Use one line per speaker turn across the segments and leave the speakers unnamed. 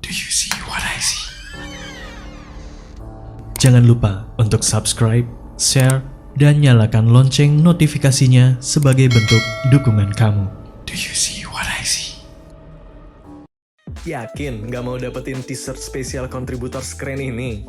Do you see what I see?
Jangan lupa untuk subscribe, share, dan nyalakan lonceng notifikasinya sebagai bentuk dukungan kamu.
Do you see what I see?
Yakin nggak mau dapetin t-shirt spesial kontributor keren ini?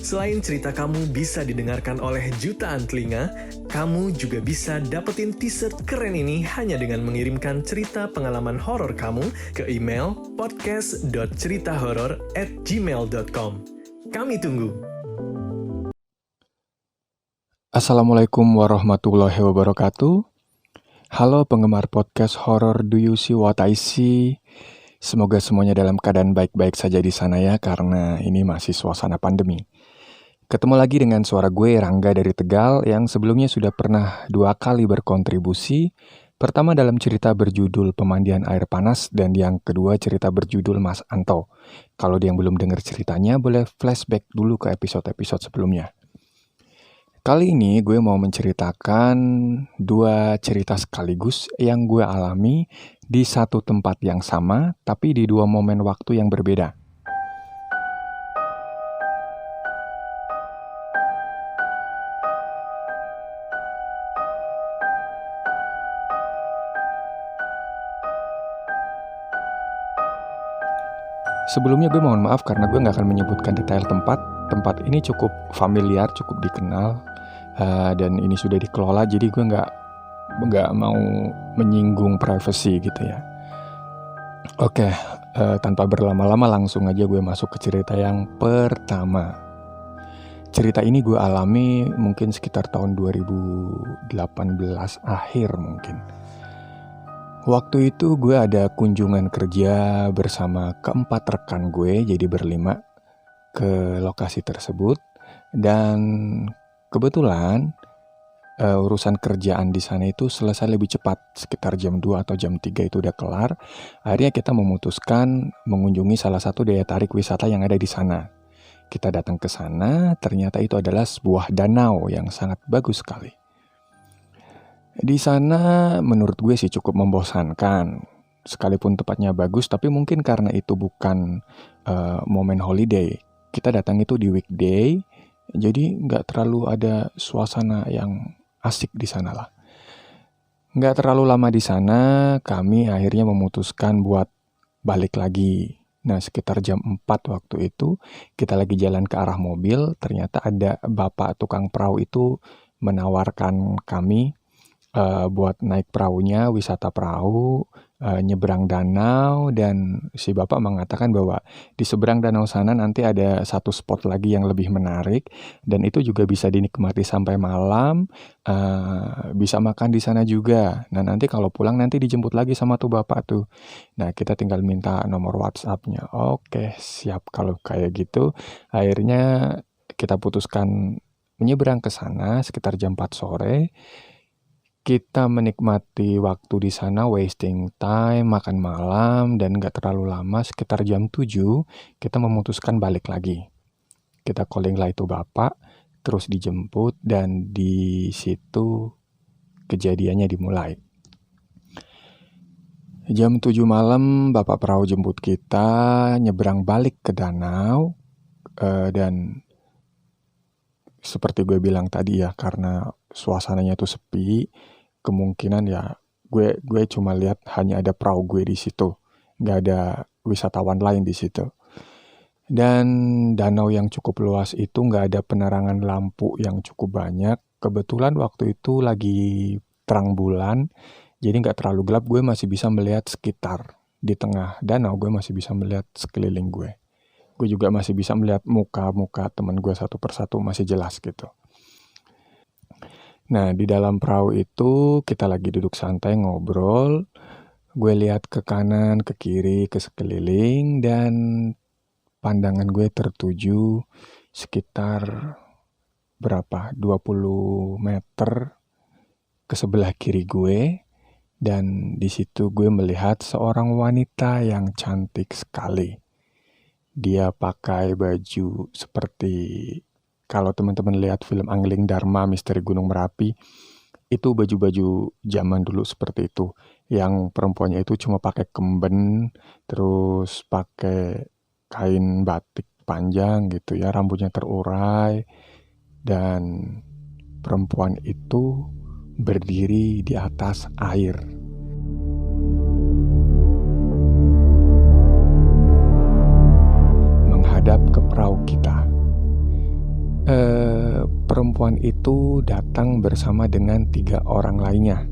Selain cerita kamu bisa didengarkan oleh jutaan telinga, kamu juga bisa dapetin t-shirt keren ini hanya dengan mengirimkan cerita pengalaman horor kamu ke email podcast.ceritahoror@gmail.com. Kami tunggu.
Assalamualaikum warahmatullahi wabarakatuh. Halo penggemar podcast horor Do You See What I See? Semoga semuanya dalam keadaan baik-baik saja di sana ya, karena ini masih suasana pandemi. Ketemu lagi dengan suara gue, Rangga dari Tegal, yang sebelumnya sudah pernah 2 kali berkontribusi. Pertama dalam cerita berjudul Pemandian Air Panas, dan yang kedua cerita berjudul Mas Anto. Kalau yang belum dengar ceritanya, boleh flashback dulu ke episode-episode sebelumnya. Kali ini gue mau menceritakan 2 cerita sekaligus yang gue alami di satu tempat yang sama, tapi di 2 momen waktu yang berbeda. Sebelumnya gue mohon maaf karena gue gak akan menyebutkan detail tempat. Tempat ini cukup familiar, cukup dikenal, dan ini sudah dikelola, jadi gue nggak mau menyinggung privasi gitu ya. Oke, tanpa berlama-lama langsung aja gue masuk ke cerita yang pertama. Cerita ini gue alami mungkin sekitar tahun 2018 akhir mungkin. Waktu itu gue ada kunjungan kerja bersama keempat rekan gue, jadi berlima ke lokasi tersebut, dan kebetulan urusan kerjaan di sana itu selesai lebih cepat, sekitar jam 2 atau jam 3 itu udah kelar. Akhirnya kita memutuskan mengunjungi salah satu daya tarik wisata yang ada di sana. Kita datang ke sana, ternyata itu adalah sebuah danau yang sangat bagus sekali. Di sana menurut gue sih cukup membosankan. Sekalipun tempatnya bagus, tapi mungkin karena itu bukan momen holiday. Kita datang itu di weekday, jadi nggak terlalu ada suasana yang asik di sana lah. Nggak terlalu lama di sana, kami akhirnya memutuskan buat balik lagi. Nah, sekitar jam 4 waktu itu, kita lagi jalan ke arah mobil, ternyata ada bapak tukang perahu itu menawarkan kami buat naik perahunya, wisata perahu, nyebrang danau, dan si bapak mengatakan bahwa di seberang danau sana nanti ada satu spot lagi yang lebih menarik, dan itu juga bisa dinikmati sampai malam, bisa makan di sana juga. Nah, nanti kalau pulang nanti dijemput lagi sama tuh bapak tuh. Nah, kita tinggal minta nomor WhatsApp-nya. Oke, siap kalau kayak gitu. Akhirnya kita putuskan menyeberang ke sana sekitar jam 4 sore. Kita menikmati waktu di sana, wasting time, makan malam, dan gak terlalu lama, sekitar jam 7, kita memutuskan balik lagi. Kita calling lah itu bapak, terus dijemput, dan di situ kejadiannya dimulai. Jam 7 malam, bapak perahu jemput kita, nyebrang balik ke danau, dan seperti gue bilang tadi ya, karena suasananya tuh sepi, kemungkinan ya gue cuma lihat hanya ada perahu gue di situ, nggak ada wisatawan lain di situ. Dan danau yang cukup luas itu nggak ada penerangan lampu yang cukup banyak. Kebetulan waktu itu lagi terang bulan, jadi nggak terlalu gelap. Gue masih bisa melihat sekitar di tengah danau, gue masih bisa melihat sekeliling gue. Gue juga masih bisa melihat muka-muka teman gue satu persatu, masih jelas gitu. Nah, di dalam perahu itu kita lagi duduk santai ngobrol. Gue lihat ke kanan, ke kiri, ke sekeliling, dan pandangan gue tertuju sekitar 20 meter ke sebelah kiri gue, dan di situ gue melihat seorang wanita yang cantik sekali. Dia pakai baju seperti kalau teman-teman lihat film Angling Dharma, Misteri Gunung Merapi, itu baju-baju zaman dulu seperti itu. Yang perempuannya itu cuma pakai kemben, terus pakai kain batik panjang gitu ya, rambutnya terurai, dan perempuan itu berdiri di atas air. Menghadap ke perahu kita. Perempuan itu datang bersama dengan 3 orang lainnya,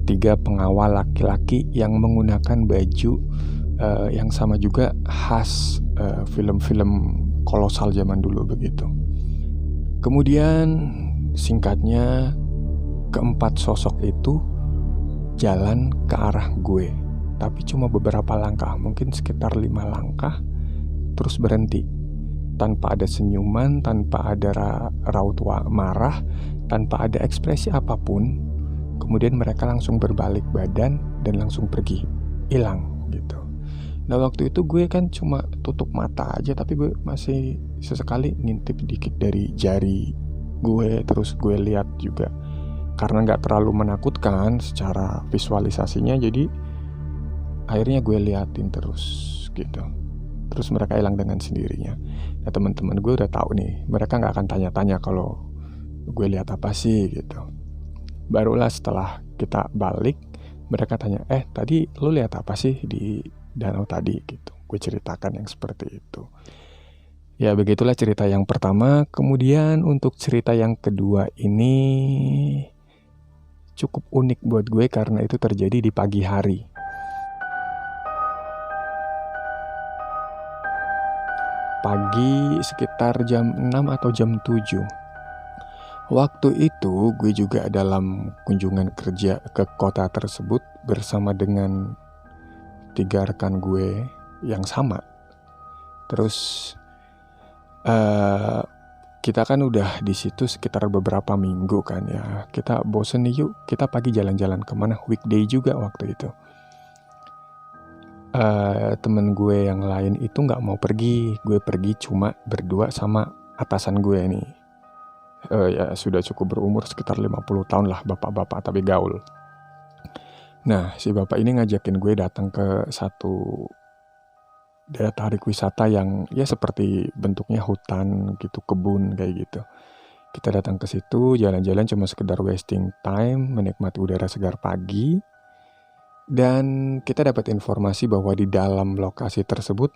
3 pengawal laki-laki yang menggunakan baju yang sama juga khas film-film kolosal zaman dulu begitu. Kemudian singkatnya, keempat sosok itu jalan ke arah gue, tapi cuma beberapa langkah, mungkin sekitar 5 langkah, terus berhenti. Tanpa ada senyuman, tanpa ada raut marah, tanpa ada ekspresi apapun. Kemudian mereka langsung berbalik badan dan langsung pergi, hilang gitu. Nah waktu itu gue kan cuma tutup mata aja, tapi gue masih sesekali ngintip dikit dari jari gue, terus gue lihat juga. Karena gak terlalu menakutkan secara visualisasinya, jadi akhirnya gue liatin terus gitu. Terus mereka hilang dengan sendirinya. Nah teman-teman gue udah tahu nih, mereka gak akan tanya-tanya kalau gue lihat apa sih gitu. Barulah setelah kita balik, mereka tanya, tadi lu lihat apa sih di danau tadi gitu. Gue ceritakan yang seperti itu. Ya begitulah cerita yang pertama. Kemudian untuk cerita yang kedua ini cukup unik buat gue karena itu terjadi di pagi hari. Pagi sekitar jam 6 atau jam 7. Waktu itu gue juga dalam kunjungan kerja ke kota tersebut bersama dengan 3 rekan gue yang sama. Terus kita kan udah di situ sekitar beberapa minggu kan ya. Kita bosen nih, yuk kita pagi jalan-jalan kemana, weekday juga waktu itu. Temen gue yang lain itu nggak mau pergi, gue pergi cuma berdua sama atasan gue nih. Ya sudah cukup berumur sekitar 50 tahun lah, bapak-bapak tapi gaul. Nah si bapak ini ngajakin gue datang ke satu daya tarik wisata yang ya seperti bentuknya hutan gitu, kebun kayak gitu. Kita datang ke situ, jalan-jalan cuma sekedar wasting time, menikmati udara segar pagi. Dan kita dapat informasi bahwa di dalam lokasi tersebut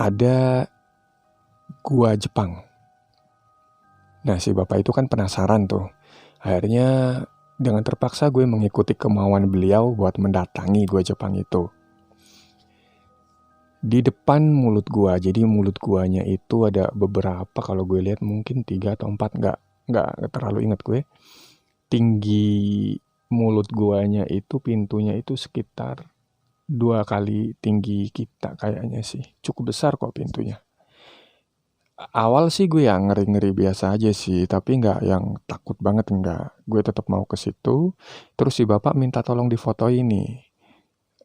ada gua Jepang. Nah si bapak itu kan penasaran tuh. Akhirnya dengan terpaksa gue mengikuti kemauan beliau buat mendatangi gua Jepang itu. Di depan mulut gua, jadi mulut guanya itu ada beberapa, kalau gue lihat mungkin 3 atau 4, nggak terlalu ingat gue. Tinggi mulut guanya itu, pintunya itu sekitar 2 kali tinggi kita kayaknya sih. Cukup besar kok pintunya. Awal sih gue yang ngeri-ngeri biasa aja sih, tapi nggak yang takut banget, nggak. Gue tetap mau ke situ. Terus si bapak minta tolong difotoin nih.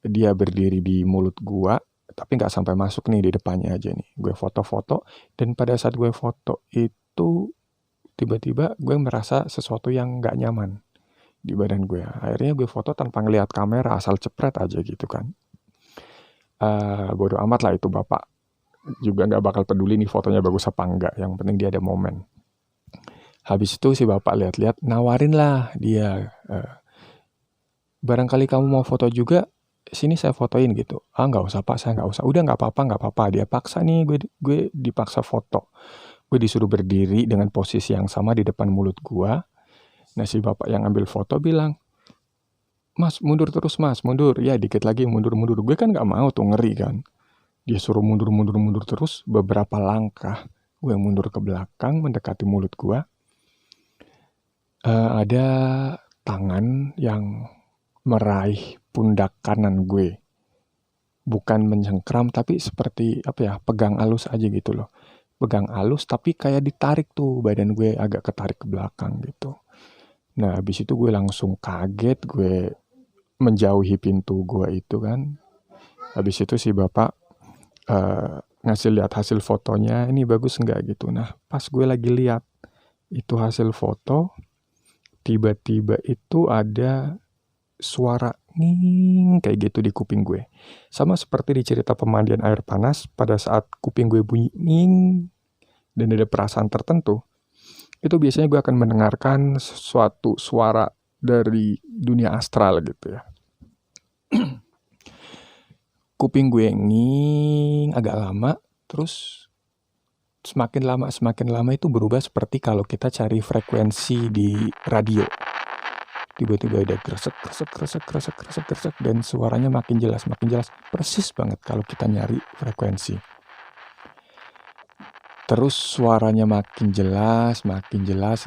Dia berdiri di mulut gua, tapi nggak sampai masuk nih, di depannya aja nih. Gue foto-foto, dan pada saat gue foto itu tiba-tiba gue merasa sesuatu yang nggak nyaman di badan gue. Akhirnya gue foto tanpa ngelihat kamera, asal cepret aja gitu kan. Bodo amat lah itu bapak. Juga nggak bakal peduli nih fotonya bagus apa enggak. Yang penting dia ada momen. Habis itu si bapak lihat-lihat, nawarin lah dia. Barangkali kamu mau foto juga, sini saya fotoin gitu. Nggak usah pak, saya nggak usah. Udah nggak apa-apa. Dia paksa nih, gue dipaksa foto. Gue disuruh berdiri dengan posisi yang sama di depan mulut gue. Nah si bapak yang ambil foto bilang, mas mundur terus mas, mundur. Ya dikit lagi mundur. Gue kan gak mau tuh, ngeri kan. Dia suruh mundur terus beberapa langkah. Gue mundur ke belakang mendekati mulut gue. Ada tangan yang meraih pundak kanan gue. Bukan mencengkram, tapi seperti pegang halus aja gitu loh. Pegang halus tapi kayak ditarik tuh, badan gue agak ketarik ke belakang gitu. Nah habis itu gue langsung kaget, gue menjauhi pintu gue itu kan. Habis itu si bapak ngasih lihat hasil fotonya, ini bagus enggak gitu. Nah pas gue lagi lihat itu hasil foto, tiba-tiba itu ada suara nging kayak gitu di kuping gue. Sama seperti di cerita pemandian air panas, pada saat kuping gue bunyi nging dan ada perasaan tertentu, itu biasanya gue akan mendengarkan suatu suara dari dunia astral gitu ya. Kuping gue nging agak lama, terus semakin lama itu berubah seperti kalau kita cari frekuensi di radio. Tiba-tiba ada kresek dan suaranya makin jelas. Persis banget kalau kita nyari frekuensi. Terus suaranya makin jelas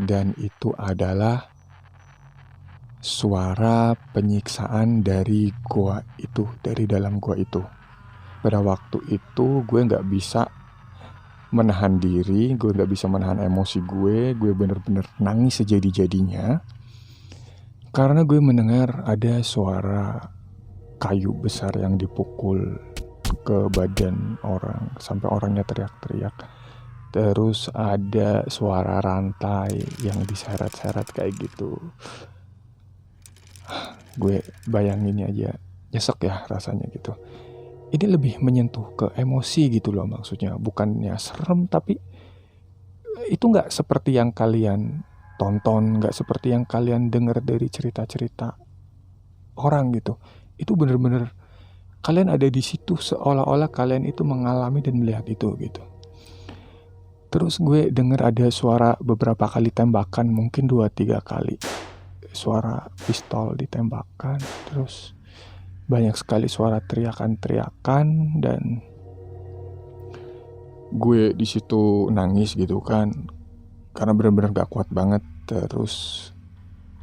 dan itu adalah suara penyiksaan dari gua itu, dari dalam gua itu. Pada waktu itu gue gak bisa menahan diri, gue gak bisa menahan emosi gue bener-bener nangis sejadi-jadinya. Karena gue mendengar ada suara kayu besar yang dipukul ke badan orang, sampai orangnya teriak-teriak. Terus ada suara rantai yang diseret-seret kayak gitu. Gue bayanginnya aja nyesek ya rasanya gitu. Ini lebih menyentuh ke emosi gitu loh maksudnya. Bukannya serem, tapi itu gak seperti yang kalian tonton, gak seperti yang kalian dengar dari cerita-cerita orang gitu. Itu bener-bener kalian ada di situ, seolah-olah kalian itu mengalami dan melihat itu gitu. Terus gue dengar ada suara beberapa kali tembakan, mungkin 2-3 kali suara pistol ditembakkan. Terus banyak sekali suara teriakan-teriakan dan gue di situ nangis gitu kan, karena benar-benar gak kuat banget. Terus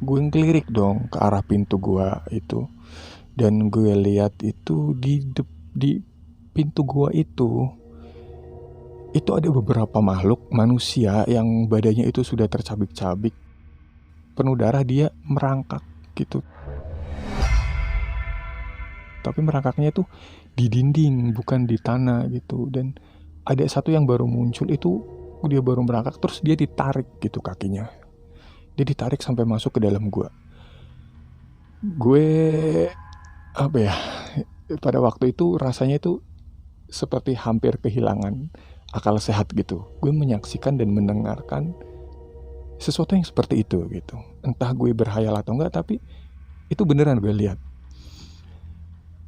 gue ngelirik dong ke arah pintu gua itu, dan gue lihat itu di pintu gua itu ada beberapa makhluk manusia yang badannya itu sudah tercabik-cabik, penuh darah, dia merangkak gitu. Tapi merangkaknya itu di dinding, bukan di tanah gitu. Dan ada satu yang baru muncul itu, dia baru merangkak, terus dia ditarik gitu kakinya. Dia ditarik sampai masuk ke dalam gua. Gue apa ya? Pada waktu itu rasanya itu seperti hampir kehilangan akal sehat gitu. Gue menyaksikan dan mendengarkan sesuatu yang seperti itu gitu. Entah gue berhayal atau enggak, tapi itu beneran gue lihat.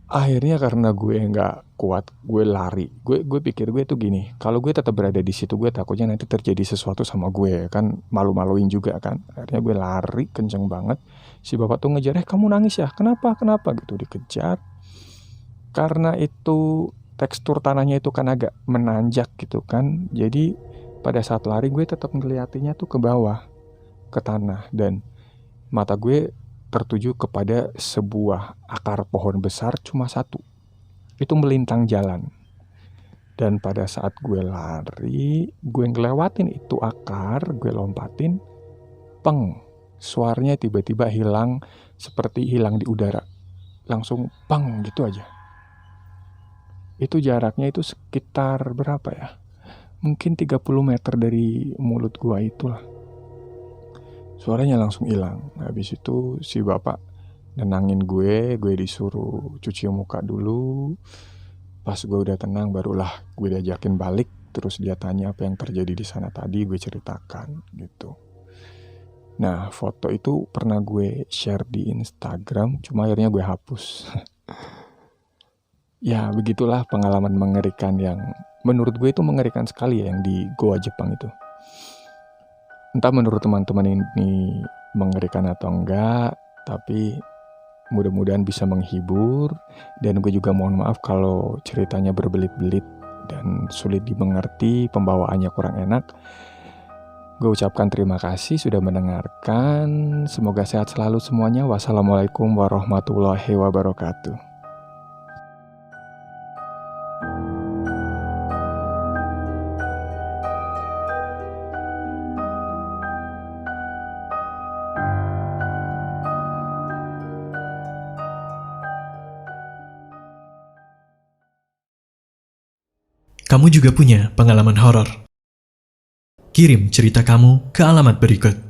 Akhirnya karena gue nggak kuat, gue lari. Gue pikir gue tuh gini, kalau gue tetap berada di situ, gue takutnya nanti terjadi sesuatu sama gue, kan malu-maluin juga kan. Akhirnya gue lari kenceng banget. Si bapak tuh ngejar, kamu nangis ya? Kenapa gitu, dikejar. Karena itu tekstur tanahnya itu kan agak menanjak gitu kan. Jadi pada saat lari gue tetap ngeliatinnya tuh ke bawah, ke tanah, dan mata gue tertuju kepada sebuah akar pohon besar, cuma satu. Itu melintang jalan. Dan pada saat gue lari, gue ngelewatin itu akar, gue lompatin, peng. Suaranya tiba-tiba hilang, seperti hilang di udara. Langsung peng gitu aja. Itu jaraknya itu sekitar berapa ya? Mungkin 30 meter dari mulut gue itulah. Suaranya langsung hilang. Habis itu si bapak nenangin gue disuruh cuci muka dulu. Pas gue udah tenang, barulah gue diajakin balik. Terus dia tanya apa yang terjadi di sana tadi, gue ceritakan gitu. Nah, foto itu pernah gue share di Instagram, cuma akhirnya gue hapus. Ya, begitulah pengalaman mengerikan yang menurut gue itu mengerikan sekali ya, yang di Goa Jepang itu. Entah menurut teman-teman ini mengerikan atau enggak, tapi mudah-mudahan bisa menghibur. Dan gue juga mohon maaf kalau ceritanya berbelit-belit dan sulit dimengerti, pembawaannya kurang enak. Gue ucapkan terima kasih sudah mendengarkan. Semoga sehat selalu semuanya. Wassalamualaikum warahmatullahi wabarakatuh.
Kamu juga punya pengalaman horor? Kirim cerita kamu ke alamat berikut.